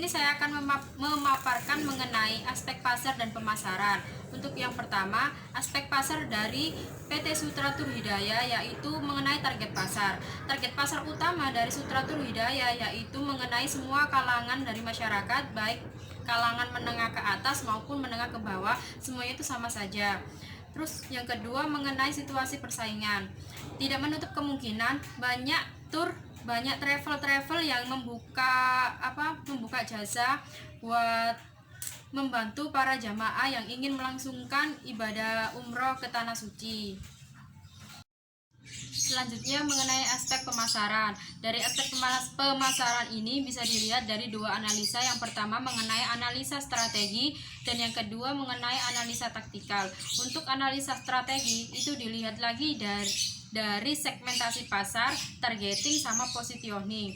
ini saya akan memaparkan mengenai aspek pasar dan pemasaran. Untuk yang pertama, aspek pasar dari PT Sutratur Hidayah yaitu mengenai target pasar. Target pasar utama dari Sutratur Hidayah yaitu mengenai semua kalangan dari masyarakat, baik kalangan menengah ke atas maupun menengah ke bawah, semuanya itu sama saja. Terus yang kedua mengenai situasi persaingan. Tidak menutup kemungkinan banyak travel yang membuka jasa buat membantu para jamaah yang ingin melangsungkan ibadah umroh ke tanah suci. Selanjutnya mengenai aspek pemasaran. Dari aspek pemasaran ini bisa dilihat dari dua analisa. Yang pertama mengenai analisa strategi dan yang kedua mengenai analisa taktikal. Untuk analisa strategi itu dilihat lagi dari segmentasi pasar, targeting sama positioning.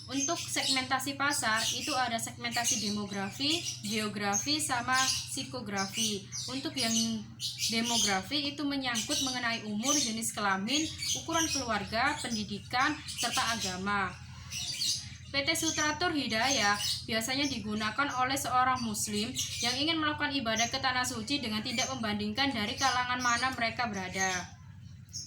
Untuk segmentasi pasar itu ada segmentasi demografi, geografi, sama psikografi. Untuk yang demografi itu menyangkut mengenai umur, jenis kelamin, ukuran keluarga, pendidikan, serta agama. PT Sutratur Hidayah biasanya digunakan oleh seorang muslim yang ingin melakukan ibadah ke tanah suci dengan tidak membandingkan dari kalangan mana mereka berada.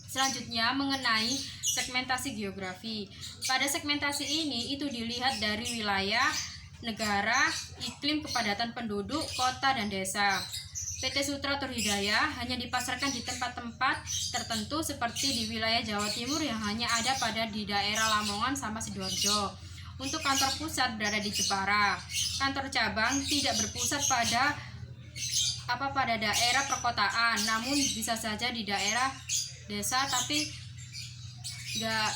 Selanjutnya mengenai segmentasi geografi. Pada segmentasi ini itu dilihat dari wilayah, negara, iklim, kepadatan penduduk, kota, dan desa. PT Sutratur Hidayah hanya dipasarkan di tempat-tempat tertentu seperti di wilayah Jawa Timur yang hanya ada di daerah Lamongan sama Sidoarjo. Untuk kantor pusat berada di Jepara. Kantor cabang tidak berpusat pada daerah perkotaan, namun bisa saja di daerah desa tapi gak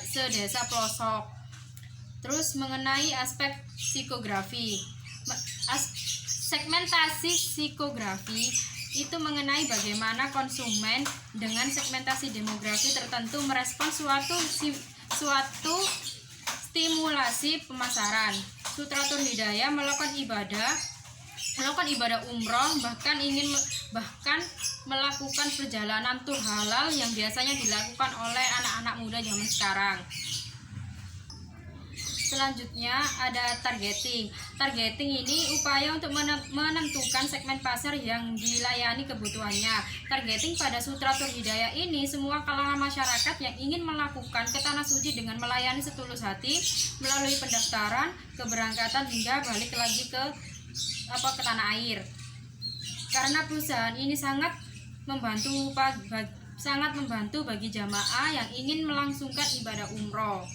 sedesa pelosok. Terus mengenai aspek psikografi, segmentasi psikografi itu mengenai bagaimana konsumen dengan segmentasi demografi tertentu merespon suatu stimulasi pemasaran. Sutratur Hidayah melakukan ibadah umroh, bahkan melakukan perjalanan tur halal yang biasanya dilakukan oleh anak-anak muda zaman sekarang. Selanjutnya ada targeting. Targeting ini upaya untuk menentukan segmen pasar yang dilayani kebutuhannya. Targeting pada Sutratur Hidayah ini semua kalangan masyarakat yang ingin melakukan ke tanah suci dengan melayani setulus hati melalui pendaftaran, keberangkatan hingga balik lagi ke tanah air. Karena perusahaan ini sangat membantu bagi jamaah yang ingin melangsungkan ibadah umroh.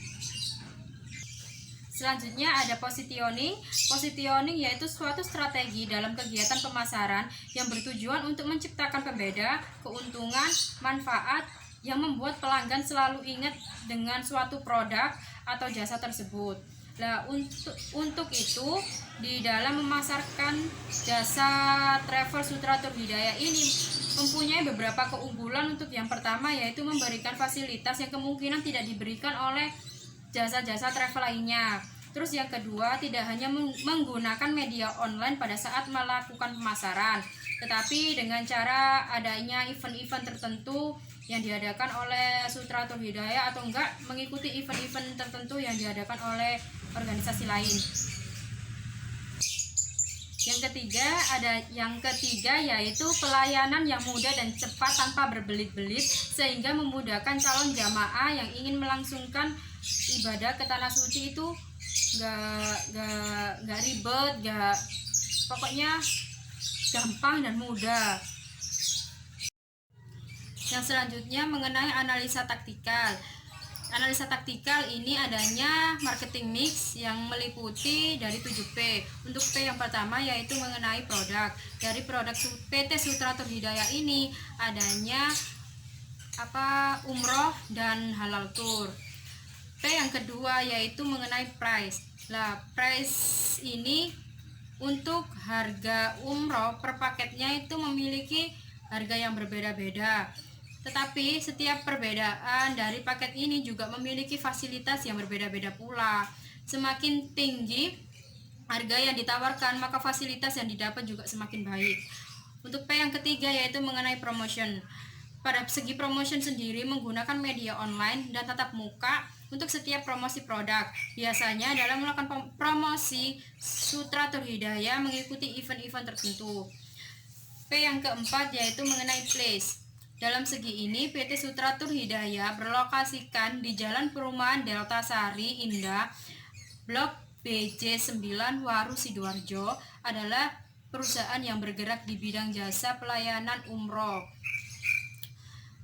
Selanjutnya ada positioning. Positioning yaitu suatu strategi dalam kegiatan pemasaran yang bertujuan untuk menciptakan pembeda, keuntungan, manfaat yang membuat pelanggan selalu ingat dengan suatu produk atau jasa tersebut. Nah, untuk itu di dalam memasarkan jasa travel Sutratur Hidayah ini mempunyai beberapa keunggulan. Untuk yang pertama yaitu memberikan fasilitas yang kemungkinan tidak diberikan oleh jasa-jasa travel lainnya. Terus yang kedua, tidak hanya menggunakan media online pada saat melakukan pemasaran, tetapi dengan cara adanya event-event tertentu yang diadakan oleh Sutratur Hidayah atau enggak mengikuti event-event tertentu yang diadakan oleh organisasi lain. Yang ketiga yaitu pelayanan yang mudah dan cepat tanpa berbelit-belit sehingga memudahkan calon jamaah yang ingin melangsungkan ibadah ke tanah suci itu gak ribet, pokoknya gampang dan mudah. Yang selanjutnya mengenai analisa taktikal. Analisa taktikal ini adanya marketing mix yang meliputi dari 7P. Untuk P yang pertama yaitu mengenai produk. Dari produk PT Sutratur Hidayah ini adanya umroh dan halal tour. P yang kedua yaitu mengenai price. Nah, price ini untuk harga umroh per paketnya itu memiliki harga yang berbeda-beda. Tetapi setiap perbedaan dari paket ini juga memiliki fasilitas yang berbeda-beda pula. Semakin tinggi harga yang ditawarkan, maka fasilitas yang didapat juga semakin baik. Untuk P yang ketiga yaitu mengenai promotion. Pada segi promotion sendiri menggunakan media online dan tatap muka untuk setiap promosi produk. Biasanya dalam melakukan promosi, Sutratur Hidayah mengikuti event-event tertentu. P yang keempat yaitu mengenai place. Dalam segi ini, PT Sutratur Hidayah berlokasikan di Jalan Perumahan Delta Sari Indah, Blok BJ9 Waru Sidoarjo, adalah perusahaan yang bergerak di bidang jasa pelayanan umroh.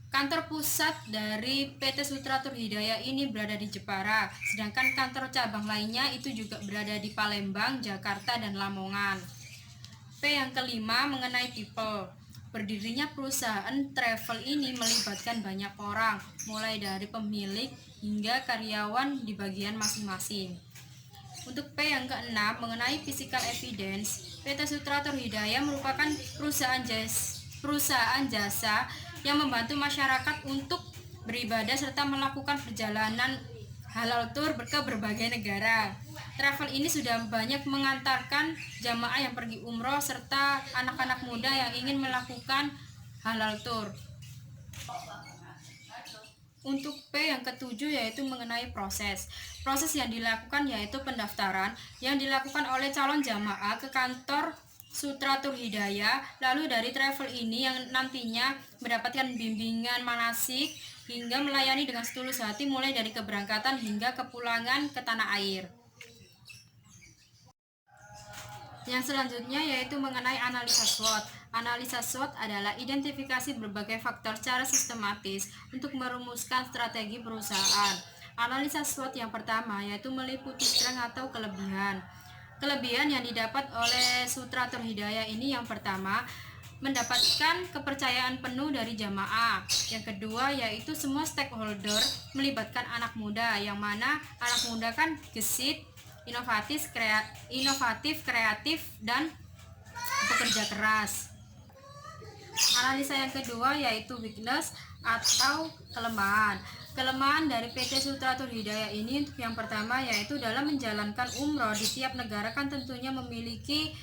Kantor pusat dari PT Sutratur Hidayah ini berada di Jepara, sedangkan kantor cabang lainnya itu juga berada di Palembang, Jakarta, dan Lamongan. P yang kelima mengenai people. Berdirinya perusahaan travel ini melibatkan banyak orang, mulai dari pemilik hingga karyawan di bagian masing-masing. Untuk P yang keenam mengenai physical evidence, PT Sutratur Hidayah merupakan perusahaan jasa yang membantu masyarakat untuk beribadah serta melakukan perjalanan halal tour ke berbagai negara. Travel ini sudah banyak mengantarkan jamaah yang pergi umroh serta anak-anak muda yang ingin melakukan halal tour. Untuk P yang ketujuh yaitu mengenai proses. Proses yang dilakukan yaitu pendaftaran yang dilakukan oleh calon jamaah ke kantor Sutratur Hidayah. Lalu dari travel ini yang nantinya mendapatkan bimbingan manasik hingga melayani dengan setulus hati mulai dari keberangkatan hingga kepulangan ke tanah air. Yang selanjutnya yaitu mengenai analisa SWOT. Analisa SWOT adalah identifikasi berbagai faktor secara sistematis untuk merumuskan strategi perusahaan. Analisa SWOT yang pertama yaitu meliputi strength atau kelebihan. Kelebihan yang didapat oleh Sutratur Hidayah ini yang pertama, mendapatkan kepercayaan penuh dari jamaah. Yang kedua yaitu semua stakeholder melibatkan anak muda, yang mana anak muda kan gesit, inovatif, kreatif, dan bekerja keras. Analisa yang kedua yaitu weakness atau kelemahan. Kelemahan dari PT Sutratur Hidayah ini untuk yang pertama yaitu dalam menjalankan umroh di tiap negara kan tentunya memiliki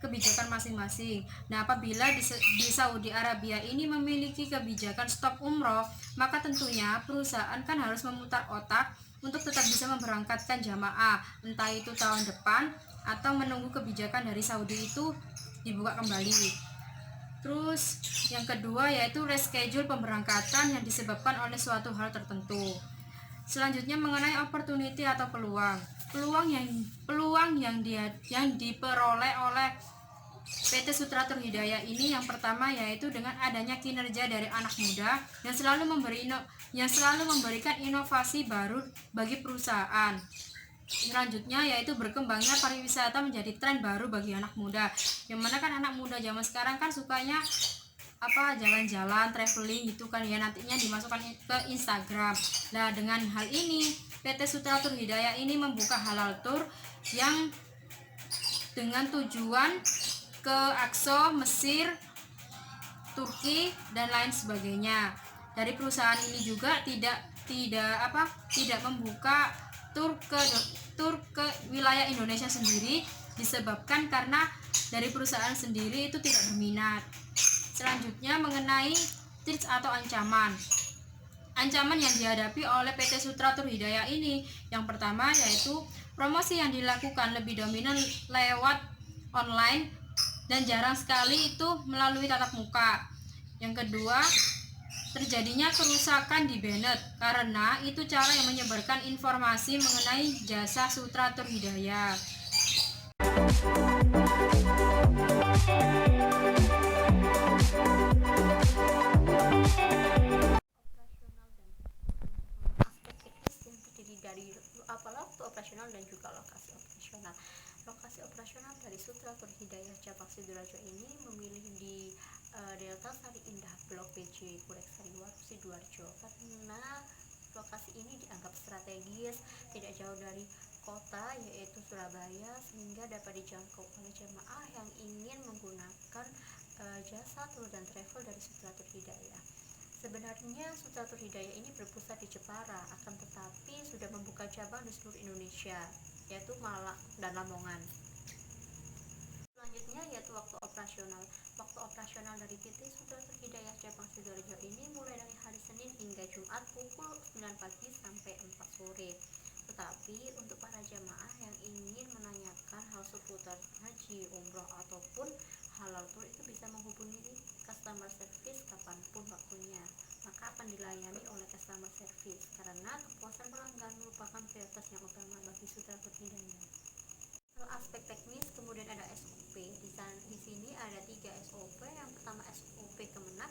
kebijakan masing-masing. Nah, apabila di Saudi Arabia ini memiliki kebijakan stop umroh, maka tentunya perusahaan kan harus memutar otak untuk tetap bisa memberangkatkan jamaah, entah itu tahun depan atau menunggu kebijakan dari Saudi itu dibuka kembali. Terus yang kedua yaitu reschedule pemberangkatan yang disebabkan oleh suatu hal tertentu. Selanjutnya mengenai opportunity atau peluang. Peluang yang diperoleh oleh PT Sutratur Hidayah ini yang pertama yaitu dengan adanya kinerja dari anak muda yang selalu memberikan inovasi baru bagi perusahaan. Selanjutnya yaitu berkembangnya pariwisata menjadi tren baru bagi anak muda. Yang mana kan anak muda zaman sekarang kan sukanya jalan-jalan, traveling gitu kan ya, nantinya dimasukkan ke Instagram. Nah, dengan hal ini PT Sutratur Hidayah ini membuka halal tour yang dengan tujuan ke Aqsa, Mesir, Turki, dan lain sebagainya. Dari perusahaan ini juga tidak membuka tur ke wilayah Indonesia sendiri, disebabkan karena dari perusahaan sendiri itu tidak berminat. Selanjutnya mengenai threats atau ancaman. Ancaman yang dihadapi oleh PT Sutratur Hidayah ini yang pertama yaitu promosi yang dilakukan lebih dominan lewat online dan jarang sekali itu melalui tatap muka. Yang kedua, terjadinya kerusakan di banned karena itu cara yang menyebarkan informasi mengenai jasa Sutratur Hidayah. Dari waktu operasional dan juga lokasi operasional. Lokasi operasional dari Sutratur Hidayah cabang Sidoarjo ini memilih di Delta Sari Indah Blok BJ Kureksari Waru Sidoarjo karena lokasi ini dianggap strategis, tidak jauh dari kota yaitu Surabaya, sehingga dapat dijangkau oleh jemaah yang ingin menggunakan jasa tour dan travel dari Sutratur Hidayah. Sebenarnya Sutratur Hidayah ini berpusat di Jepara, akan tetapi sudah membuka cabang di seluruh Indonesia, yaitu Malang dan Lamongan. Selanjutnya yaitu waktu operasional. Waktu operasional dari PT Sutratur Hidayah Cabang Sidoarjo ini mulai dari hari Senin hingga Jumat pukul 9 pagi sampai 4 sore. Tetapi untuk para jamaah yang ingin menanyakan hal seputar haji, umroh ataupun halal tour itu bisa menghubungi customer service kapanpun waktunya. Maka akan dilayani oleh customer service karena kepuasan pelanggan merupakan prioritas yang utama bagi Sutratur Hidayah. Aspek teknis kemudian ada SOP. Di sini ada 3 SOP. Yang pertama SOP Kemenak,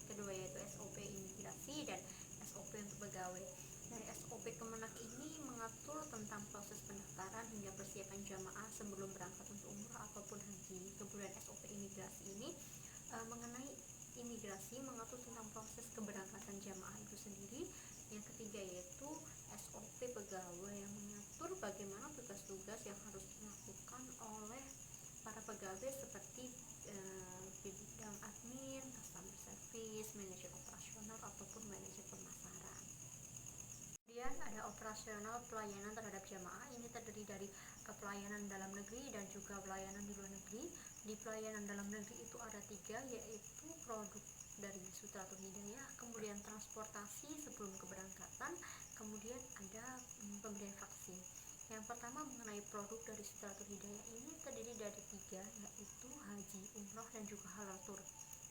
kedua yaitu SOP imigrasi dan SOP untuk pegawai. Dari SOP Kemenak ini mengatur tentang proses pendaftaran hingga persiapan jamaah sebelum berangkat untuk umrah ataupun haji. Kemudian SOP imigrasi ini mengenai imigrasi, mengatur tentang proses keberangkatan jamaah itu sendiri. Yang ketiga yaitu SOP pegawai yang mengatur bagaimana tugas-tugas yang harus dilakukan oleh para pegawai seperti di bidang admin, customer service, manajer operasional ataupun manajer pemasaran. Kemudian ada operasional pelayanan terhadap jamaah. Ini terdiri dari pelayanan dalam negeri dan juga pelayanan di luar negeri. Di pelayanan dalam negeri itu ada 3, yaitu produk dari Sutratur Hidayah, kemudian transportasi sebelum keberangkatan, kemudian ada pemberian vaksin. Yang pertama mengenai produk dari Sutratur Hidayah ini terdiri dari 3, yaitu haji, umroh dan juga halal tour.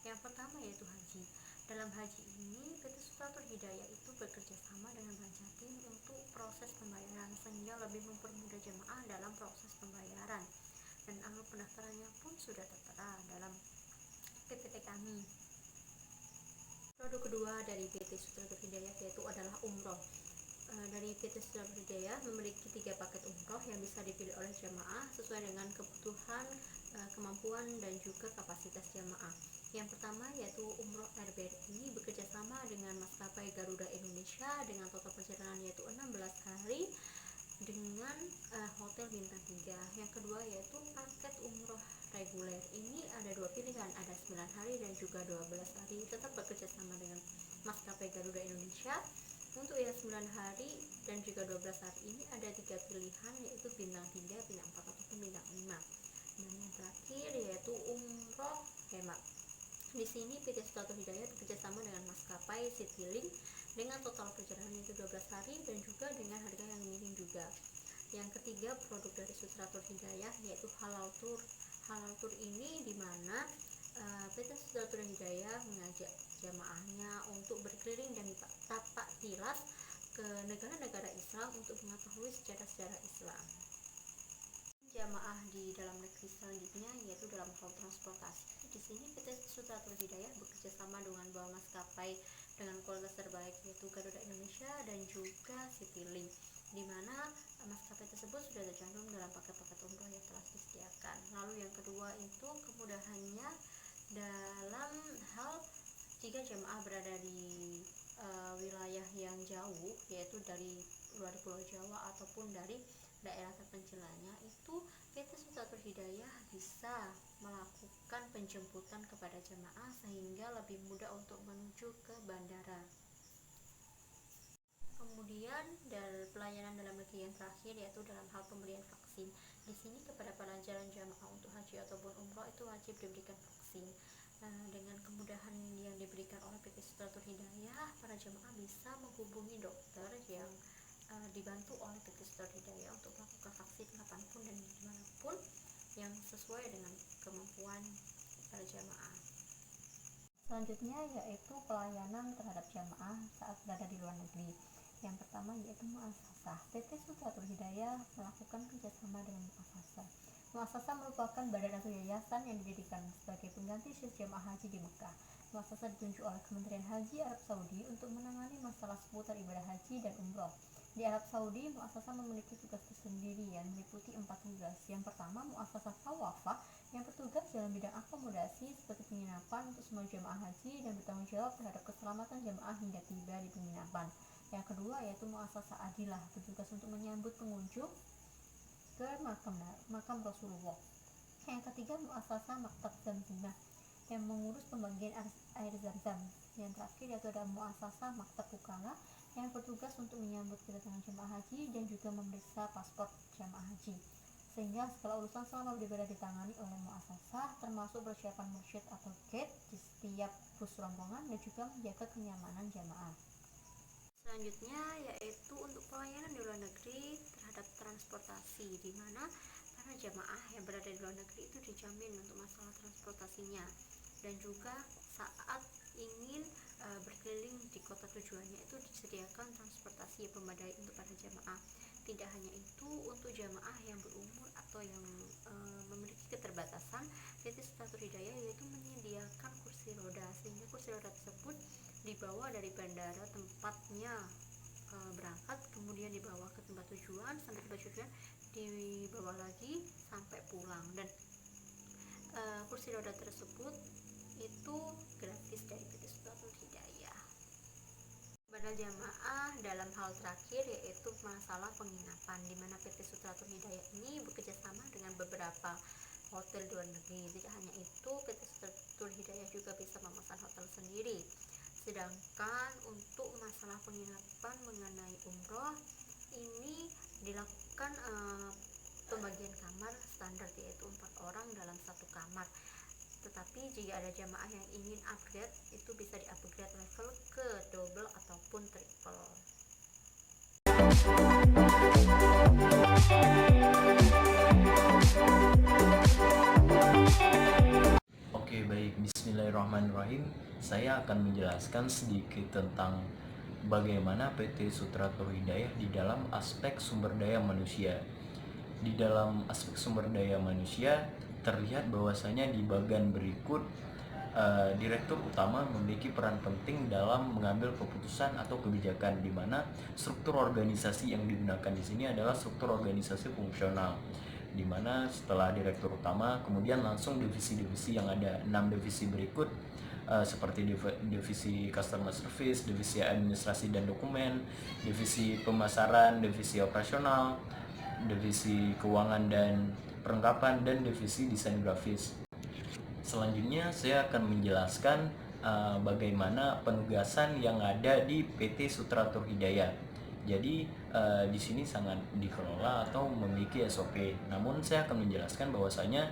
Yang pertama yaitu haji. Dalam haji ini PT Sutratur Hidayah itu bekerja sama dengan Bank Jatim untuk proses pembayaran sehingga lebih mempermudah jemaah dalam proses pembayaran. Dan alur pendaftarannya pun sudah tertera dalam PPT kami. Produk kedua dari PT Sutratur Hidayah yaitu adalah umroh. Dari PT Sutratur Hidayah memiliki 3 paket umroh yang bisa dipilih oleh jamaah sesuai dengan kebutuhan, kemampuan dan juga kapasitas jamaah. Yang pertama yaitu umroh RBRI bekerjasama dengan maskapai Garuda Indonesia dengan total perjalanan yaitu 16 hari dengan hotel bintang 3. Yang kedua yaitu paket umroh reguler. Ini ada 2 pilihan, ada 9 hari dan juga 12 hari, tetap bekerjasama dengan maskapai Garuda Indonesia. Untuk yang 9 hari dan juga 12 hari ini ada 3 pilihan, yaitu bintang 3, bintang 4 ataupun bintang 5. Dan yang terakhir yaitu umroh hemat. Di sini PT Sutratur Hidayah bekerjasama dengan maskapai Citylink dengan total perjalanan yaitu 12 hari dan juga dengan harga yang miring juga. Yang ketiga produk dari Sutratur Hidayah yaitu halal tour. Halal tour ini dimana PT Sutratur Hidayah mengajak jamaahnya untuk berkeliling dan tapak tilas ke negara-negara Islam untuk mengetahui sejarah-sejarah Islam. Jamaah di dalam negeri selanjutnya yaitu dalam hal transportasi. Di sini PT Sutratur Hidayah bekerja sama dengan dua maskapai dengan kualitas terbaik yaitu Garuda Indonesia dan juga Citylink, di mana maskapai tersebut sudah tercantum dalam paket-paket umroh yang telah disediakan. Lalu yang kedua itu kemudahannya dalam hal jika jamaah berada di wilayah yang jauh yaitu dari luar Pulau Jawa ataupun dari daerah terpencilnya, itu PT Sutratur Hidayah bisa melakukan penjemputan kepada jemaah sehingga lebih mudah untuk menuju ke bandara. Kemudian dari pelayanan dalam negeri yang terakhir yaitu dalam hal pemberian vaksin. Di sini kepada para jalan jamaah untuk haji ataupun umroh itu wajib diberikan vaksin. Dengan kemudahan yang diberikan oleh PT Sutratur Hidayah, para jemaah bisa menghubungi dokter yang dibantu oleh PT Sutratur Hidayah untuk melakukan vaksin kapanpun dan dimanapun yang sesuai dengan kemampuan para jamaah. Selanjutnya yaitu pelayanan terhadap jamaah saat berada di luar negeri. Yang pertama yaitu muasasah. PT Sutratur Hidayah melakukan kerjasama dengan muasasah. Muasasah merupakan badan atau yayasan yang didirikan sebagai pengganti syekh jamaah haji di Mekah. Muasasah ditunjuk oleh Kementerian Haji Arab Saudi untuk menangani masalah seputar ibadah haji dan umroh. Di Arab Saudi, muasasah memiliki tugas tersendiri yang meliputi 4 tugas. Yang pertama, muasasah tawafah yang bertugas dalam bidang akomodasi seperti penginapan untuk semua jemaah haji dan bertanggung jawab terhadap keselamatan jemaah hingga tiba di penginapan. Yang kedua yaitu muasasah adilah, bertugas untuk menyambut pengunjung ke makam Rasulullah. Yang ketiga, muasasah maktab Zamzimah yang mengurus pembagian air Zam-Zam. Yang terakhir yaitu ada muasasah maktab Wukala yang bertugas untuk menyambut kedatangan jemaah haji dan juga memeriksa paspor jemaah haji. sehingga segala urusan selama beribadah ditangani oleh muasasah, termasuk persiapan mursyid atau gate di setiap bus rombongan dan juga menjaga kenyamanan jamaah. Selanjutnya yaitu untuk pelayanan di luar negeri terhadap transportasi, di mana para jamaah yang berada di luar negeri itu dijamin untuk masalah transportasinya, dan juga saat ingin berkeliling di kota tujuannya itu disediakan transportasi yang memadai untuk para jamaah. Tidak hanya itu, untuk jamaah yang berumur atau yang memiliki keterbatasan, PT Sutratul Hidayah yaitu menyediakan kursi roda, sehingga kursi roda tersebut dibawa dari bandara tempatnya berangkat, kemudian dibawa ke tempat tujuan, sampai tempat tujuan dibawa lagi sampai pulang, dan kursi roda tersebut itu gratis dari PT Sutratul Hidayah. Kepada jamaah dalam hal terakhir yaitu masalah penginapan, di mana PT Sutratul Hidayah ini bekerjasama dengan beberapa hotel luar negeri. Tidak hanya itu, PT Sutratul Hidayah juga bisa memesan hotel sendiri. Sedangkan untuk masalah penginapan mengenai umroh ini dilakukan pembagian kamar standar, yaitu 4 orang dalam satu kamar. Tetapi jika ada jamaah yang ingin upgrade, itu bisa di-upgrade level ke double ataupun triple. Oke, baik. Bismillahirrahmanirrahim. Saya akan menjelaskan sedikit tentang bagaimana PT Sutratul Hidayah di dalam aspek sumber daya manusia. Di dalam aspek sumber daya manusia terlihat bahwasanya di bagian berikut Direktur Utama memiliki peran penting dalam mengambil keputusan atau kebijakan, di mana struktur organisasi yang digunakan di sini adalah struktur organisasi fungsional, di mana setelah Direktur Utama kemudian langsung divisi-divisi yang ada 6 divisi berikut seperti divisi Customer Service, divisi Administrasi dan Dokumen, divisi Pemasaran, divisi Operasional, divisi Keuangan dan Perlengkapan, dan divisi Desain Grafis. Selanjutnya saya akan menjelaskan bagaimana penugasan yang ada di PT Sutratul Hidayah. Jadi di sini sangat dikelola atau memiliki SOP. Namun saya akan menjelaskan bahwasanya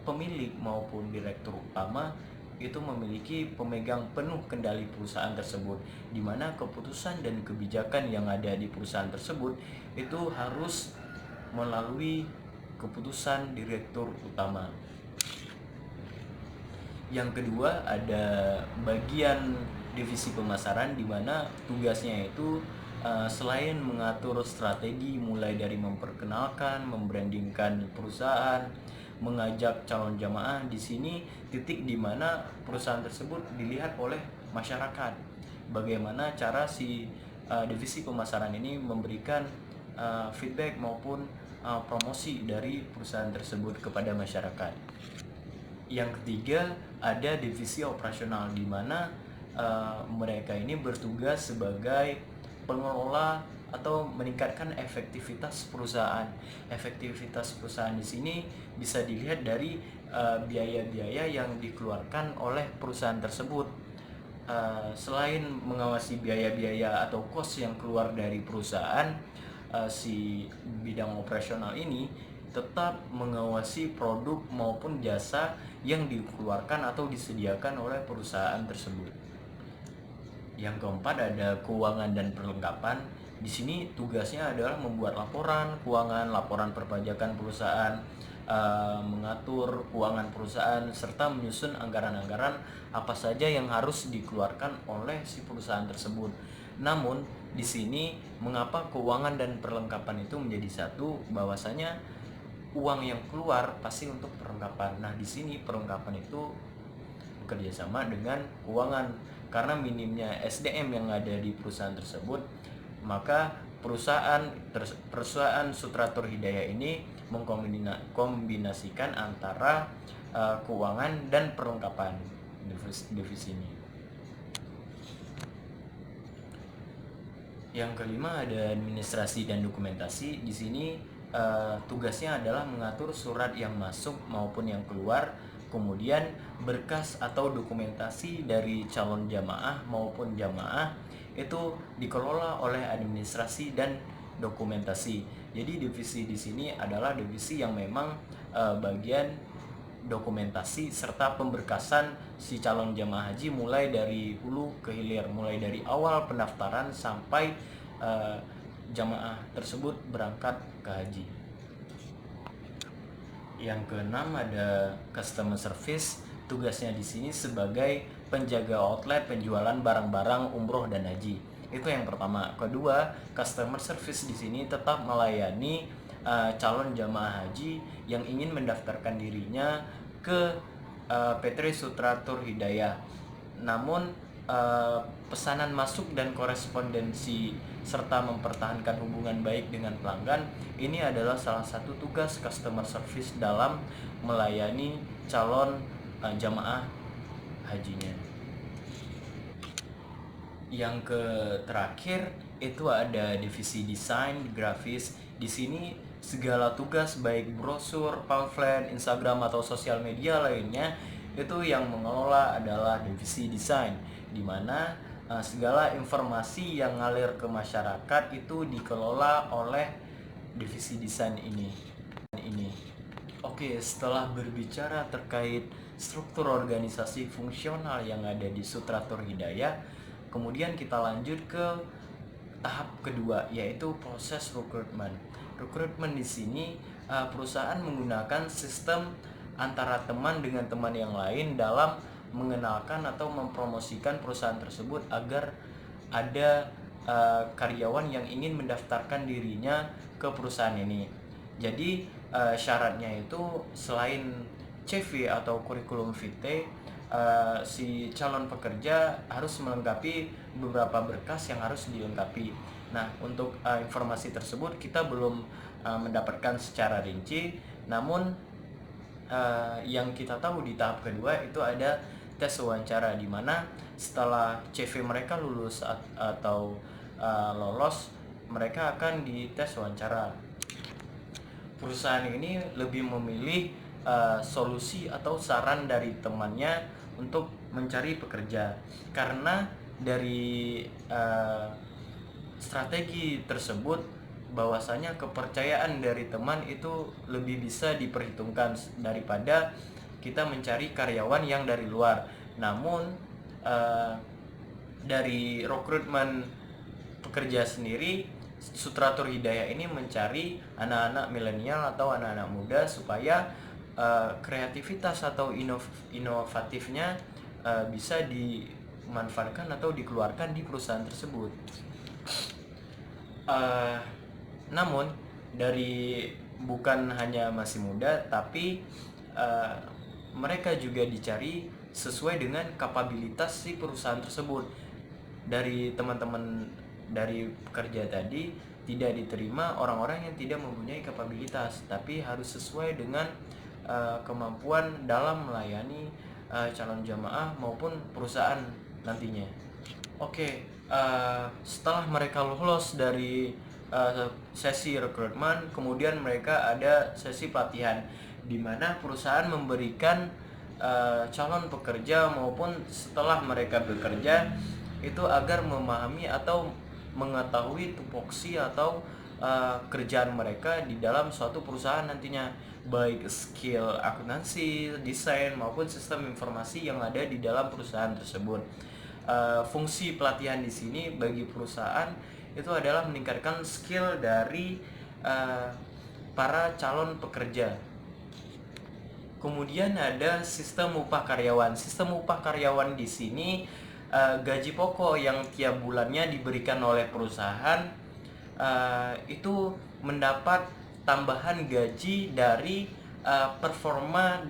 pemilik maupun direktur utama itu memiliki pemegang penuh kendali perusahaan tersebut, di mana keputusan dan kebijakan yang ada di perusahaan tersebut itu harus melalui keputusan direktur utama. Yang kedua ada bagian divisi pemasaran, di mana tugasnya itu selain mengatur strategi mulai dari memperkenalkan, membrandingkan perusahaan, mengajak calon jamaah, di sini titik di mana perusahaan tersebut dilihat oleh masyarakat. Bagaimana cara si divisi pemasaran ini memberikan feedback maupun promosi dari perusahaan tersebut kepada masyarakat. Yang ketiga ada divisi operasional, di mana mereka ini bertugas sebagai pengelola atau meningkatkan efektivitas perusahaan. Efektivitas perusahaan di sini bisa dilihat dari biaya-biaya yang dikeluarkan oleh perusahaan tersebut. Selain mengawasi biaya-biaya atau cost yang keluar dari perusahaan, si bidang operasional ini tetap mengawasi produk maupun jasa yang dikeluarkan atau disediakan oleh perusahaan tersebut. Yang keempat ada keuangan dan perlengkapan. Di sini tugasnya adalah membuat laporan keuangan, laporan perpajakan perusahaan, mengatur keuangan perusahaan, serta menyusun anggaran-anggaran apa saja yang harus dikeluarkan oleh si perusahaan tersebut. Namun di sini mengapa keuangan dan perlengkapan itu menjadi satu? Bahwasanya uang yang keluar pasti untuk perlengkapan. Nah, di sini perlengkapan itu bekerjasama dengan keuangan, karena minimnya SDM yang ada di perusahaan tersebut, maka perusahaan Sutratul Hidayah ini mengkombinasikan antara keuangan dan perlengkapan divisi ini. Yang kelima ada administrasi dan dokumentasi. Di sini tugasnya adalah mengatur surat yang masuk maupun yang keluar, kemudian berkas atau dokumentasi dari calon jamaah maupun jamaah itu dikelola oleh administrasi dan dokumentasi. Jadi divisi di sini adalah divisi yang memang bagian dokumentasi serta pemberkasan si calon jamaah haji mulai dari hulu ke hilir, mulai dari awal pendaftaran sampai jamaah tersebut berangkat ke haji. Yang keenam ada customer service. Tugasnya di sini sebagai penjaga outlet penjualan barang-barang umroh dan haji. Itu yang pertama. Kedua, customer service di sini tetap melayani calon jamaah haji yang ingin mendaftarkan dirinya ke PT Sutra Tour Hidayah. Namun pesanan masuk dan korespondensi serta mempertahankan hubungan baik dengan pelanggan ini adalah salah satu tugas customer service dalam melayani calon jamaah hajinya. Yang terakhir itu ada divisi desain grafis. Di sini segala tugas baik brosur, pamflet, Instagram atau sosial media lainnya itu yang mengelola adalah divisi desain, di mana segala informasi yang ngalir ke masyarakat itu dikelola oleh divisi desain ini. Oke, setelah berbicara terkait struktur organisasi fungsional yang ada di Sutra Tour Hidayah, kemudian kita lanjut ke tahap kedua, yaitu proses rekrutmen. Rekrutmen di sini perusahaan menggunakan sistem antara teman dengan teman yang lain dalam mengenalkan atau mempromosikan perusahaan tersebut agar ada karyawan yang ingin mendaftarkan dirinya ke perusahaan ini. Jadi syaratnya itu selain CV atau kurikulum vitae, si calon pekerja harus melengkapi beberapa berkas yang harus dilengkapi. Nah, untuk informasi tersebut kita belum mendapatkan secara rinci, namun yang kita tahu di tahap kedua itu ada tes wawancara, di mana setelah CV mereka lulus atau lolos, mereka akan dites wawancara. Perusahaan ini lebih memilih solusi atau saran dari temannya untuk mencari pekerja, karena dari strategi tersebut bahwasanya kepercayaan dari teman itu lebih bisa diperhitungkan daripada kita mencari karyawan yang dari luar. Namun dari rekrutmen pekerja sendiri, Sutra Tour Hidayah ini mencari anak-anak milenial atau anak-anak muda supaya kreativitas atau inovatifnya bisa dimanfaatkan atau dikeluarkan di perusahaan tersebut. Namun dari bukan hanya masih muda, tapi mereka juga dicari sesuai dengan kapabilitas si perusahaan tersebut. Dari teman-teman dari pekerja tadi tidak diterima orang-orang yang tidak mempunyai kapabilitas, tapi harus sesuai dengan kemampuan dalam melayani calon jamaah maupun perusahaan nantinya. Oke, setelah mereka lolos dari sesi rekrutmen, kemudian mereka ada sesi pelatihan, di mana perusahaan memberikan calon pekerja maupun setelah mereka bekerja itu agar memahami atau mengetahui tupoksi atau kerjaan mereka di dalam suatu perusahaan nantinya, baik skill akuntansi, desain maupun sistem informasi yang ada di dalam perusahaan tersebut. Fungsi pelatihan di sini bagi perusahaan itu adalah meningkatkan skill dari para calon pekerja. Kemudian ada sistem upah karyawan. Sistem upah karyawan di sini gaji pokok yang tiap bulannya diberikan oleh perusahaan itu mendapat tambahan gaji dari performa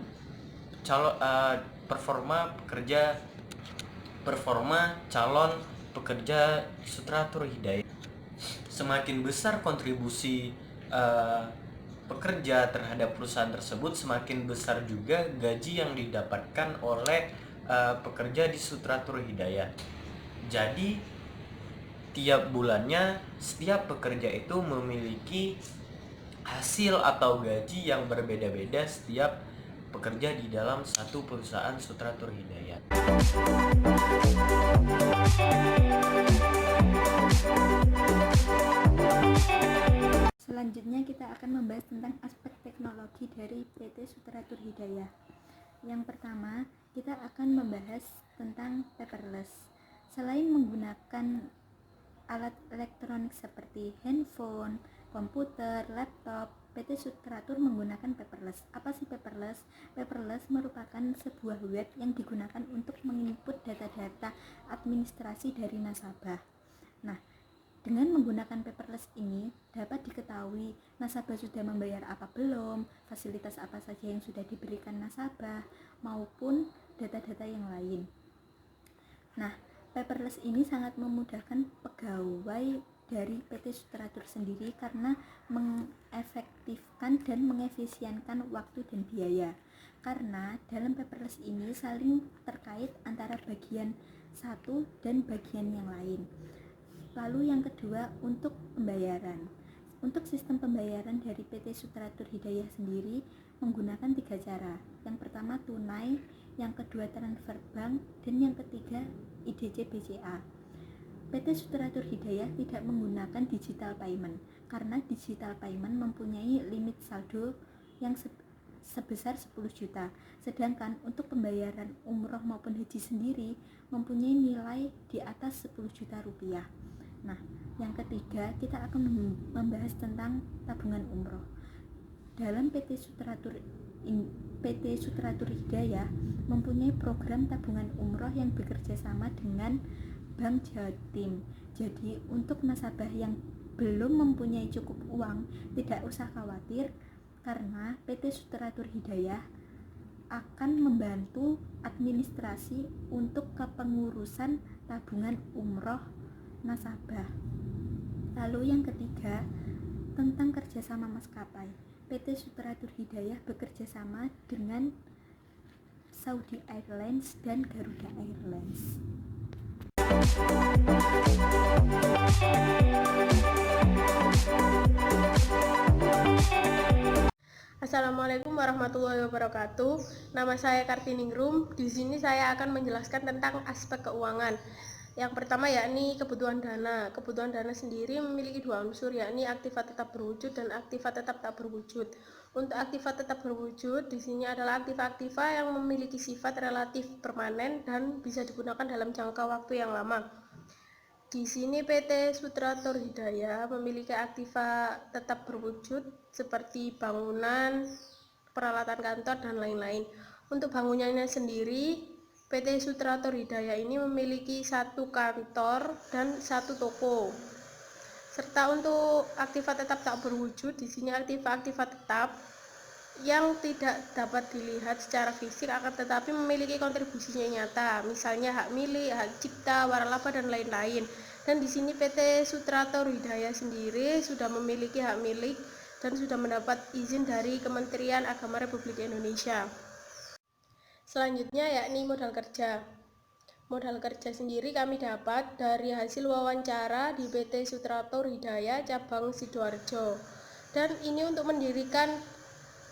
calon pekerja Sutra Tour Hidayah. Semakin besar kontribusi pekerja terhadap perusahaan tersebut, semakin besar juga gaji yang didapatkan oleh pekerja di Sutra Tour Hidayah. Jadi tiap bulannya setiap pekerja itu memiliki hasil atau gaji yang berbeda-beda setiap pekerja di dalam satu perusahaan Sutra Tour Hidayah. Selanjutnya kita akan membahas tentang aspek teknologi dari PT Sutratur Hidayah. Yang pertama, kita akan membahas tentang paperless. Selain menggunakan alat elektronik seperti handphone, komputer, laptop, PT Sutratur menggunakan paperless. Apa sih paperless? Paperless merupakan sebuah web yang digunakan untuk menginput data-data administrasi dari nasabah. Nah, dengan menggunakan paperless ini dapat diketahui nasabah sudah membayar apa belum, fasilitas apa saja yang sudah diberikan nasabah, maupun data-data yang lain. Nah, paperless ini sangat memudahkan pegawai dari PT Sutratur sendiri karena mengefektifkan dan mengefisienkan waktu dan biaya. Karena dalam paperless ini saling terkait antara bagian satu dan bagian yang lain. Lalu yang kedua, untuk pembayaran. Untuk sistem pembayaran dari PT Sutratur Hidayah sendiri menggunakan 3 cara. Yang pertama tunai, yang kedua transfer bank, dan yang ketiga IDC BCA. PT Sutratur Hidayah tidak menggunakan digital payment karena digital payment mempunyai limit saldo yang sebesar 10 juta. Sedangkan untuk pembayaran umroh maupun haji sendiri mempunyai nilai di atas 10 juta rupiah. Nah, yang ketiga kita akan membahas tentang tabungan umroh. Dalam PT Sutratur Hidayah mempunyai program tabungan umroh yang bekerja sama dengan Bank Jatim. Jadi untuk nasabah yang belum mempunyai cukup uang tidak usah khawatir karena PT Sutratur Hidayah akan membantu administrasi untuk kepengurusan tabungan umroh nasabah. Lalu yang ketiga tentang kerjasama maskapai. PT Sutratur Hidayah bekerja sama dengan Saudi Airlines dan Garuda Airlines. Assalamualaikum warahmatullahi wabarakatuh. Nama saya Kartiningrum. Di sini saya akan menjelaskan tentang aspek keuangan. Yang pertama yakni kebutuhan dana. Kebutuhan dana sendiri memiliki 2 unsur, yakni aktiva tetap berwujud dan aktiva tetap tak berwujud. Untuk aktiva tetap berwujud di sini adalah aktiva-aktiva yang memiliki sifat relatif permanen dan bisa digunakan dalam jangka waktu yang lama. Di sini PT Sutratur Hidayah memiliki aktiva tetap berwujud seperti bangunan, peralatan kantor, dan lain-lain. Untuk bangunannya sendiri, PT Sutratur Hidayah ini memiliki 1 kantor dan 1 toko. Serta untuk aktiva tetap tak berwujud, di sini aktiva-aktiva tetap yang tidak dapat dilihat secara fisik akan tetapi memiliki kontribusinya nyata, misalnya hak milik, hak cipta, waralaba, dan lain-lain. Dan di sini PT Sutratur Hidayah sendiri sudah memiliki hak milik dan sudah mendapat izin dari Kementerian Agama Republik Indonesia. Selanjutnya yakni modal kerja. Modal kerja sendiri kami dapat dari hasil wawancara di PT Sutratur Hidayah cabang Sidoarjo. Dan ini untuk mendirikan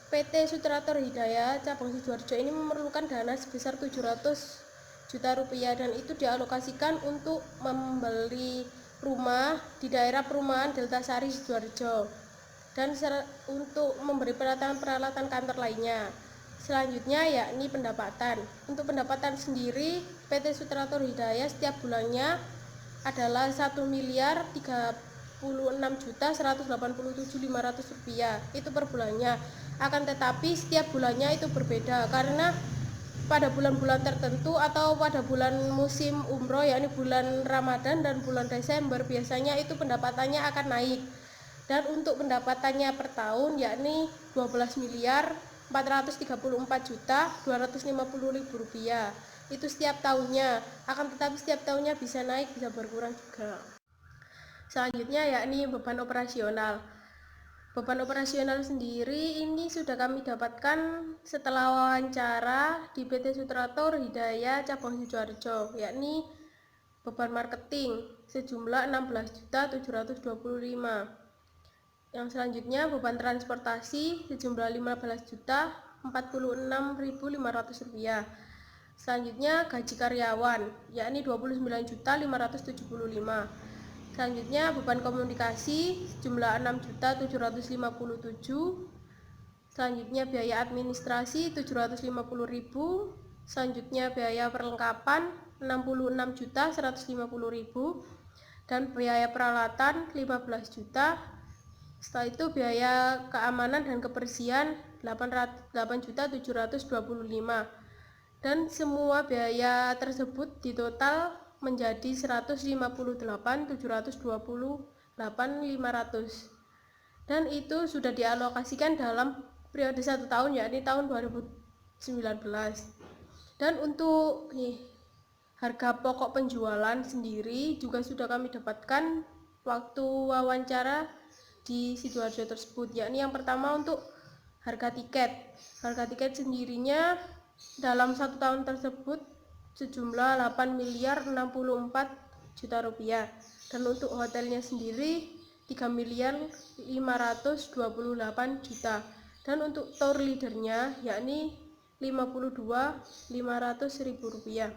PT Sutratur Hidayah cabang Sidoarjo ini memerlukan dana sebesar 700 juta rupiah dan itu dialokasikan untuk membeli rumah di daerah perumahan Delta Sari Sidoarjo dan untuk memberi peralatan kantor lainnya. Selanjutnya yakni pendapatan. Untuk pendapatan sendiri PT Sutratur Hidayah setiap bulannya adalah 1.036.187.500 rupiah itu per bulannya. Akan tetapi setiap bulannya itu berbeda karena pada bulan-bulan tertentu atau pada bulan musim umroh yakni bulan Ramadan dan bulan Desember biasanya itu pendapatannya akan naik. Dan untuk pendapatannya per tahun yakni 12.434.250.000 rupiah itu setiap tahunnya. Akan tetapi setiap tahunnya bisa naik bisa berkurang juga. Selanjutnya yakni beban operasional. Beban operasional sendiri ini sudah kami dapatkan setelah wawancara di PT Sutratur Hidayah cabang Sidoarjo, yakni beban marketing sejumlah 16.725. Yang selanjutnya beban transportasi sejumlah 15.046.500 rupiah. Selanjutnya gaji karyawan yakni 29.575. Selanjutnya beban komunikasi jumlah 6.757.000. Selanjutnya biaya administrasi 750.000. Selanjutnya biaya perlengkapan 66.150.000 dan biaya peralatan 15 juta. Setelah itu biaya keamanan dan kebersihan 8.725.000 dan semua biaya tersebut ditotal menjadi 158.728.500 dan itu sudah dialokasikan dalam periode 1 tahun, yakni tahun 2019. Dan untuk harga pokok penjualan sendiri juga sudah kami dapatkan waktu wawancara di Sidoarjo tersebut, yakni yang pertama untuk harga tiket. Harga tiket sendirinya dalam 1 tahun tersebut sejumlah 8.064 juta rupiah, dan untuk hotelnya sendiri 3.528 juta, dan untuk tour leadernya yakni 52.500.000 rupiah,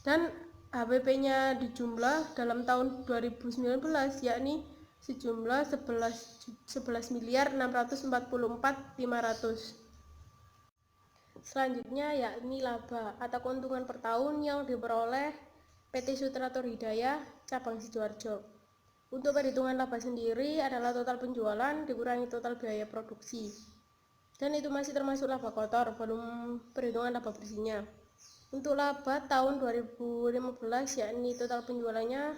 dan HPP-nya dijumlah dalam tahun 2019 yakni sejumlah 11.644.500. Selanjutnya yakni laba atau keuntungan per tahun yang diperoleh PT Sutratur Hidayah cabang Sidoarjo. Untuk perhitungan laba sendiri adalah total penjualan dikurangi total biaya produksi, dan itu masih termasuk laba kotor, belum perhitungan laba bersihnya. Untuk laba tahun 2015 yakni total penjualannya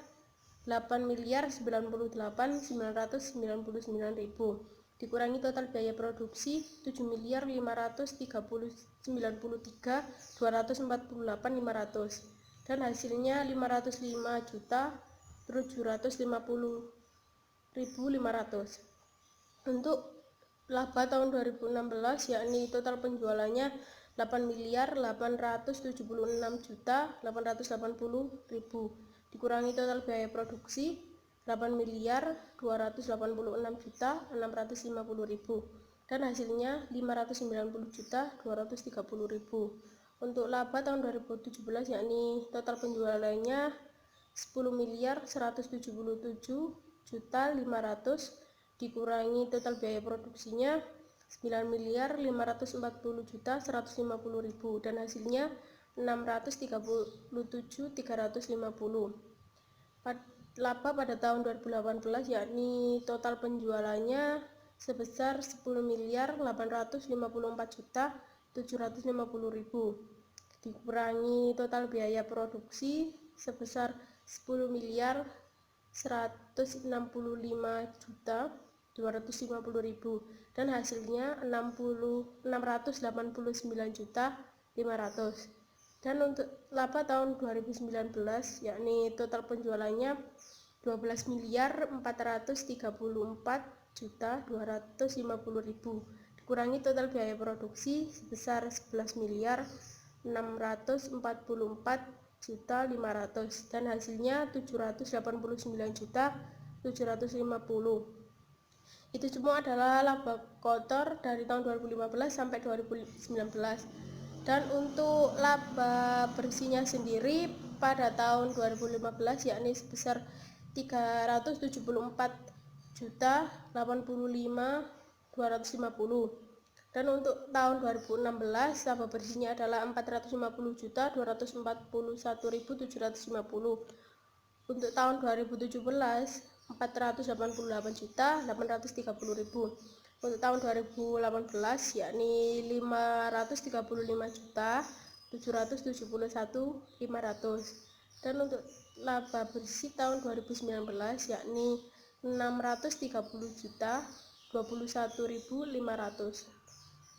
8.098.999.000 dikurangi total biaya produksi 7.593.248.500 dan hasilnya 505.750.500. Untuk laba tahun 2016 yakni total penjualannya 8.876.880.000 dikurangi total biaya produksi 8.286.650.000 dan hasilnya 590.230.000. Untuk laba tahun 2017 yakni total penjualannya 10.177.500.000 dikurangi total biaya produksinya 9.540.150.000 dan hasilnya 637.350. Laba pada tahun 2018 yakni total penjualannya sebesar 10.854.750.000 dikurangi total biaya produksi sebesar 10.165.250.000 dan hasilnya 689.500. Dan untuk laba tahun 2019 yakni total penjualannya 12.434.250.000 dikurangi total biaya produksi sebesar 11.444.500 dan hasilnya 789.750. Itu semua adalah laba kotor dari tahun 2015 sampai 2019. Dan untuk laba bersihnya sendiri pada tahun 2015 yakni sebesar 375.085.250 dan untuk tahun 2016 laba bersihnya adalah 450.241.750. Untuk tahun 2017 488.830.000. Untuk tahun 2018 yakni 535.771.500 dan untuk laba bersih tahun 2019 yakni 630.021.500.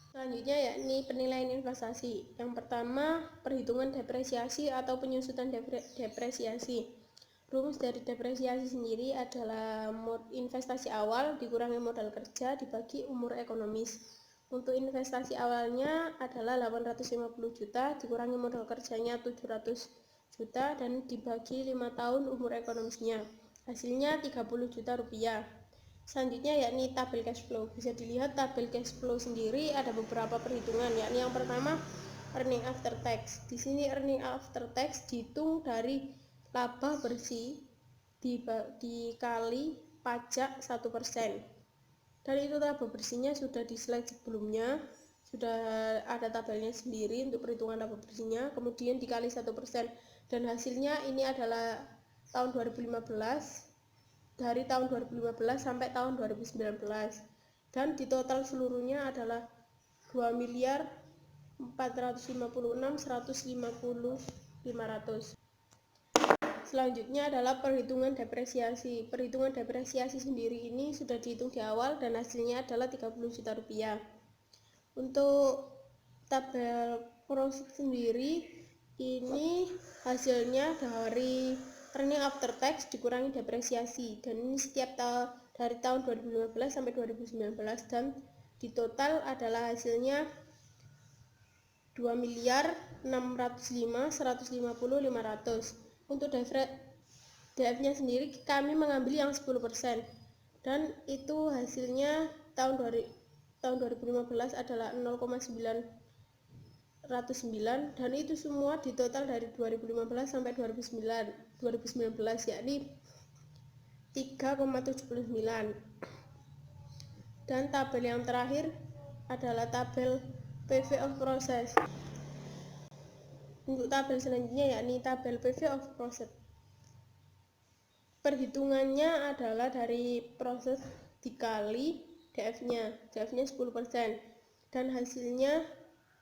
Selanjutnya yakni penilaian investasi. Yang pertama, perhitungan depresiasi atau penyusutan depresiasi. Rumus dari depresiasi sendiri adalah investasi awal dikurangi modal kerja dibagi umur ekonomis. Untuk investasi awalnya adalah 850 juta dikurangi modal kerjanya 700 juta dan dibagi 5 tahun umur ekonomisnya. Hasilnya 30 juta rupiah. Selanjutnya yakni tabel cash flow. Bisa dilihat tabel cash flow sendiri ada beberapa perhitungan, yakni yang pertama earning after tax. Di sini earning after tax dihitung dari laba bersih dikali pajak 1%. Dan itu laba bersihnya sudah di slide sebelumnya, sudah ada tabelnya sendiri untuk perhitungan laba bersihnya, kemudian dikali 1%, dan hasilnya ini adalah tahun 2015, dari tahun 2015 sampai tahun 2019, dan di total seluruhnya adalah 2.456.150.500. Selanjutnya adalah perhitungan depresiasi. Perhitungan depresiasi sendiri ini sudah dihitung di awal dan hasilnya adalah 30 juta rupiah. Untuk tabel profit sendiri ini hasilnya dari earning after tax dikurangi depresiasi, dan ini setiap dari tahun 2015 sampai 2019, dan di total adalah hasilnya 2.605.150.500. Untuk DF-nya sendiri kami mengambil yang 10%, dan itu hasilnya tahun 2015 adalah 0,909, dan itu semua di total dari 2015 sampai 2019 yakni 3,79. Dan tabel yang terakhir adalah tabel PV of process. Untuk tabel selanjutnya yakni tabel PV of process. Perhitungannya adalah dari proses dikali DF-nya 10%, dan hasilnya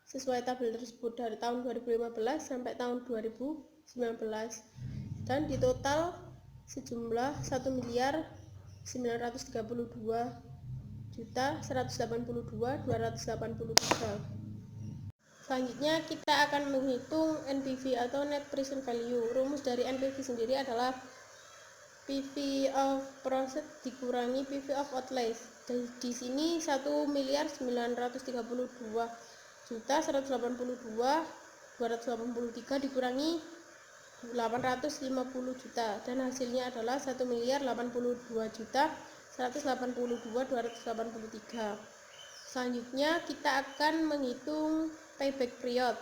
sesuai tabel tersebut dari tahun 2015 sampai tahun 2019, dan di total sejumlah 1.932.182.283. Selanjutnya kita akan menghitung NPV atau net present value. Rumus dari NPV sendiri adalah PV of process dikurangi PV of outlays. Di sini 1.932.182.283 dikurangi 850 juta, dan hasilnya adalah 1.082.182.283. Selanjutnya kita akan menghitung payback period.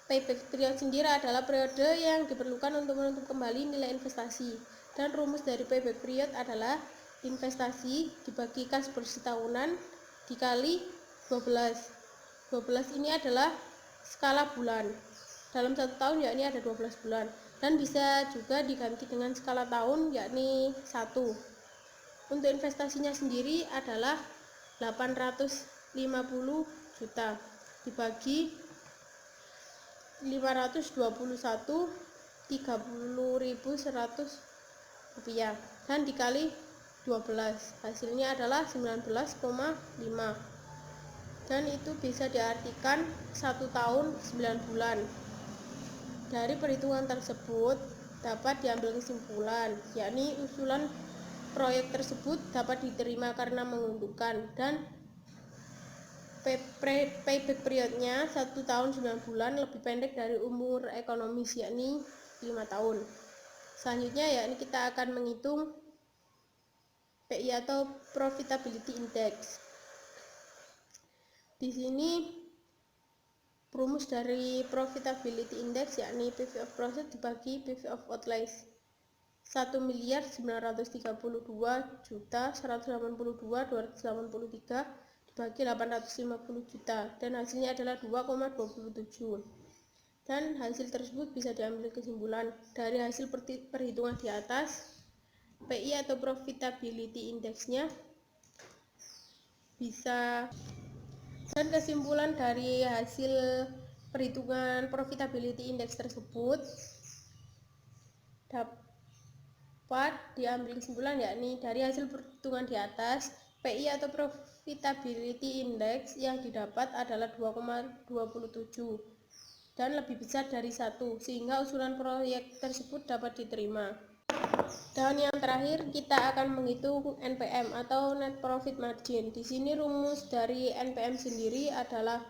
Payback period sendiri adalah periode yang diperlukan untuk menutup kembali nilai investasi, dan rumus dari payback period adalah investasi dibagi kas bersih tahunan dikali 12. 12 ini adalah skala bulan. Dalam satu tahun yakni ada 12 bulan, dan bisa juga diganti dengan skala tahun yakni 1. Untuk investasinya sendiri adalah 850 juta dibagi 521 30.100 rupiah, dan dikali 12, hasilnya adalah 19,5, dan itu bisa diartikan 1 tahun 9 bulan. Dari perhitungan tersebut dapat diambil kesimpulan, yakni usulan proyek tersebut dapat diterima karena menguntungkan, dan payback periodnya 1 tahun 9 bulan lebih pendek dari umur ekonomis yakni 5 tahun. Selanjutnya yakni kita akan menghitung PI atau Profitability Index. Di sini rumus dari Profitability Index yakni PV of process dibagi PV of outlays 1.932.182.283 dibagi 850 juta, dan hasilnya adalah 2,27. Dan hasil tersebut bisa diambil kesimpulan dari hasil perhitungan di atas. PI atau Profitability Index-nya bisa, dan kesimpulan dari hasil perhitungan Profitability Index tersebut dapat diambil kesimpulan yakni dari hasil perhitungan di atas, PI atau Profitability Index yang didapat adalah 2,27 dan lebih besar dari 1, sehingga usulan proyek tersebut dapat diterima. Dan yang terakhir kita akan menghitung NPM atau Net Profit Margin. Di sini rumus dari NPM sendiri adalah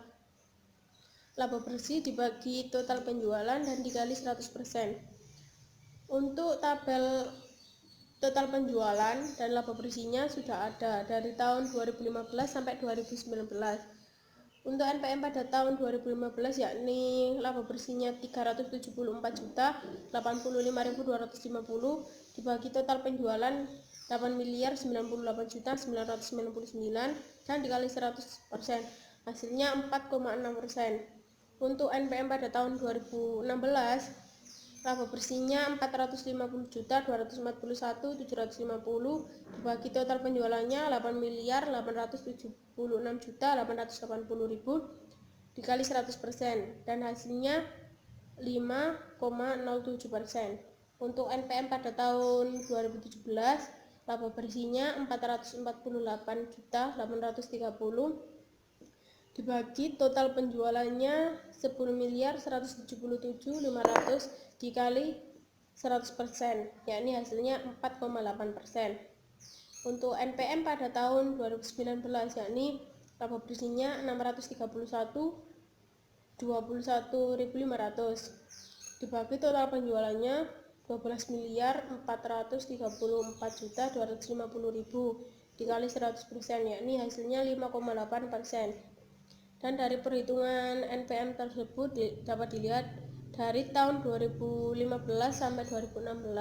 laba bersih dibagi total penjualan dan dikali 100%. Untuk tabel total penjualan dan laba bersihnya sudah ada dari tahun 2015 sampai 2019. Untuk NPM pada tahun 2015 yakni laba bersihnya 374 juta 85.250 dibagi total penjualan 8 miliar 98 juta 999 dan dikali 100% hasilnya 4,6%. Untuk NPM pada tahun 2016 laba bersihnya 450 juta 241 750 dibagi total penjualannya 8 miliar 876 juta 880.000 dikali 100% dan hasilnya 5,07%. Untuk NPM pada tahun 2017 laba bersihnya 448 juta 830 dibagi total penjualannya 10 miliar 177 500 dikali 100% yakni hasilnya 4,8%. Untuk NPM pada tahun 2019 yakni laba bersihnya 631 21.500 dibagi total penjualannya 12 miliar 434 juta 250.000 dikali 100% yakni hasilnya 5,8%. Dan dari perhitungan NPM tersebut dapat dilihat dari tahun 2015 sampai 2016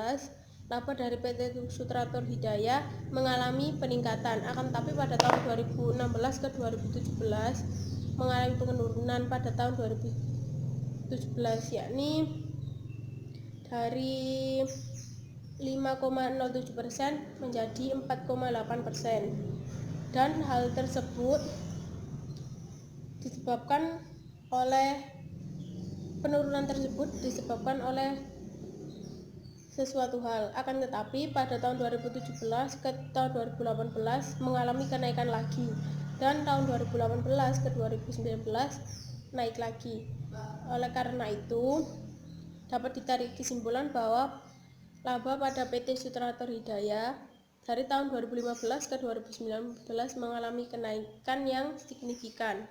laba dari PT Sutratur Hidayah mengalami peningkatan, akan tetapi pada tahun 2016 ke 2017 mengalami penurunan pada tahun 2017 yakni dari 5,07% menjadi 4,8%. Dan hal tersebut penurunan tersebut disebabkan oleh sesuatu hal. Akan tetapi pada tahun 2017 ke tahun 2018 mengalami kenaikan lagi dan tahun 2018 ke 2019 naik lagi. Oleh karena itu dapat ditarik kesimpulan bahwa laba pada PT Sutratur Hidayah dari tahun 2015 ke 2019 mengalami kenaikan yang signifikan.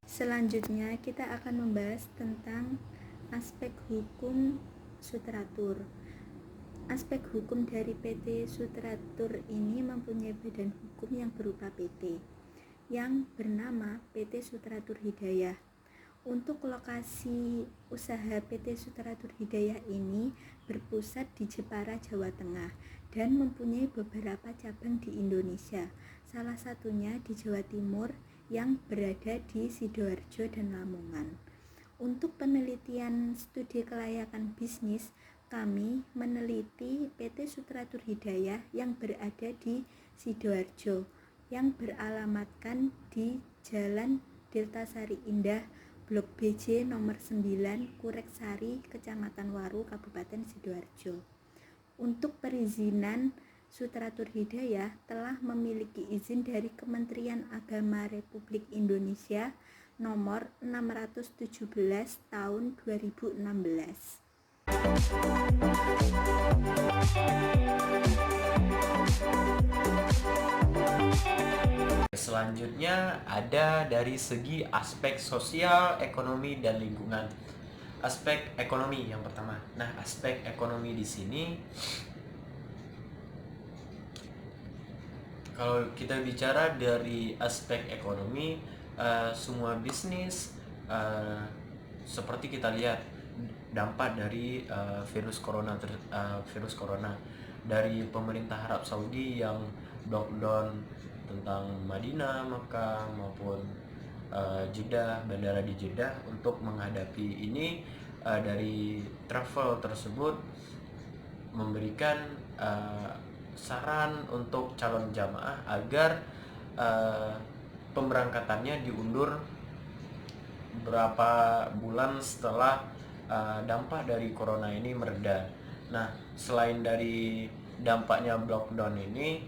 Selanjutnya kita akan membahas tentang aspek hukum Sutratur. Aspek hukum dari PT Sutratur ini mempunyai badan hukum yang berupa PT yang bernama PT Sutratur Hidayah. Untuk lokasi usaha PT Sutratur Hidayah ini berpusat di Jepara, Jawa Tengah dan mempunyai beberapa cabang di Indonesia, salah satunya di Jawa Timur yang berada di Sidoarjo dan Lamongan. Untuk penelitian studi kelayakan bisnis, kami meneliti PT Sutratur Hidayah yang berada di Sidoarjo yang beralamatkan di Jalan Deltasari Indah, Blok BJ nomor 9, Kureksari, Kecamatan Waru, Kabupaten Sidoarjo. Untuk perizinan, Sutratur Hidayah telah memiliki izin dari Kementerian Agama Republik Indonesia nomor 617 tahun 2016. Selanjutnya ada dari segi aspek sosial, ekonomi, dan lingkungan. Aspek ekonomi yang pertama. Nah, aspek ekonomi di sini, kalau kita bicara dari aspek ekonomi, semua bisnis seperti kita lihat dampak dari virus corona dari pemerintah Arab Saudi yang lockdown tentang Madinah, Makkah maupun Jeddah, bandara di Jeddah. Untuk menghadapi ini, dari travel tersebut memberikan saran untuk calon jamaah agar pemberangkatannya diundur beberapa bulan setelah dampak dari corona ini mereda. Nah, selain dari dampaknya lockdown ini,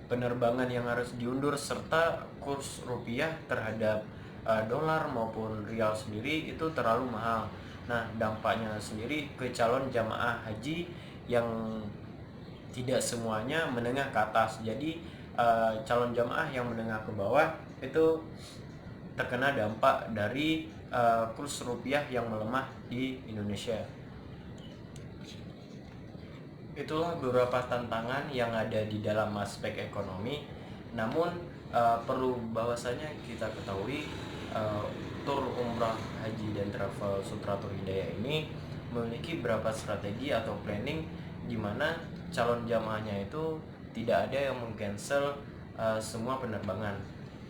penerbangan yang harus diundur serta kurs rupiah terhadap dolar maupun rial sendiri itu terlalu mahal. Nah, dampaknya sendiri ke calon jamaah haji yang tidak semuanya menengah ke atas. Jadi calon jamaah yang menengah ke bawah itu terkena dampak dari kurs rupiah yang melemah di Indonesia. Itulah beberapa tantangan yang ada di dalam aspek ekonomi. Namun perlu bahwasanya kita ketahui tur umrah, haji dan travel Sutratur Hidayah ini memiliki beberapa strategi atau planning di mana calon jamaahnya itu tidak ada yang meng-cancel semua penerbangan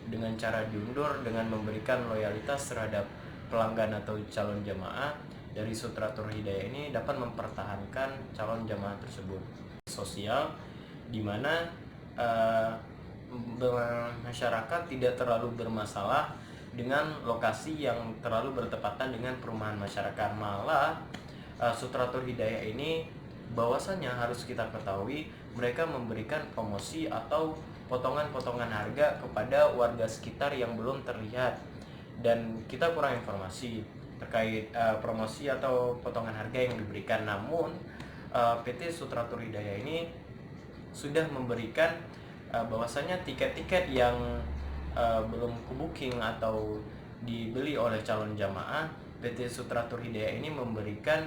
dengan cara diundur dengan memberikan loyalitas terhadap pelanggan atau calon jamaah dari Sutratur Hidayah ini dapat mempertahankan calon jamaah tersebut. Sosial di mana masyarakat tidak terlalu bermasalah dengan lokasi yang terlalu bertepatan dengan perumahan masyarakat. Malah Sutratur Hidayah ini bahwasanya harus kita ketahui mereka memberikan promosi atau potongan-potongan harga kepada warga sekitar yang belum terlihat, dan kita kurang informasi terkait promosi atau potongan harga yang diberikan. Namun PT Sutratur Hidayah ini sudah memberikan bahwasanya tiket-tiket yang belum booking atau dibeli oleh calon jamaah, PT Sutratur Hidayah ini memberikan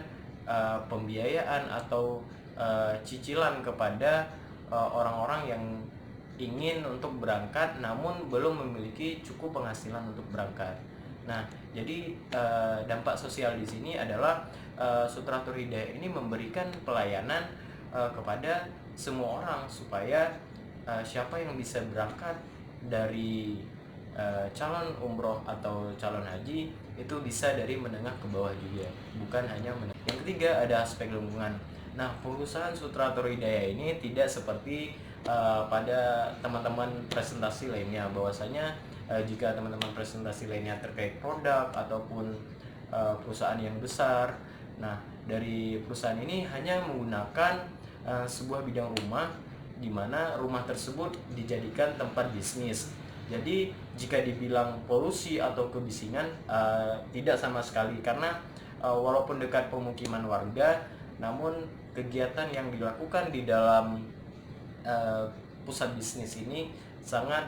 pembiayaan atau cicilan kepada orang-orang yang ingin untuk berangkat namun belum memiliki cukup penghasilan untuk berangkat. Nah, jadi dampak sosial di sini adalah Sutratur Hidayah ini memberikan pelayanan kepada semua orang supaya siapa yang bisa berangkat dari calon umroh atau calon haji itu bisa dari menengah ke bawah juga, bukan hanya menengah. Yang ketiga ada aspek lingkungan. Nah, perusahaan Sutratur Hidayah ini tidak seperti pada teman-teman presentasi lainnya, bahwasanya jika teman-teman presentasi lainnya terkait produk ataupun perusahaan yang besar, nah dari perusahaan ini hanya menggunakan sebuah bidang rumah di mana rumah tersebut dijadikan tempat bisnis. Jadi jika dibilang polusi atau kebisingan tidak sama sekali, karena walaupun dekat pemukiman warga, namun kegiatan yang dilakukan di dalam pusat bisnis ini sangat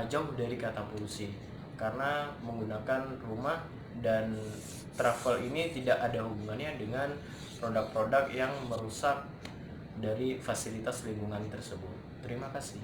jauh dari kata polusi, karena menggunakan rumah, dan travel ini tidak ada hubungannya dengan produk-produk yang merusak dari fasilitas lingkungan tersebut. Terima kasih.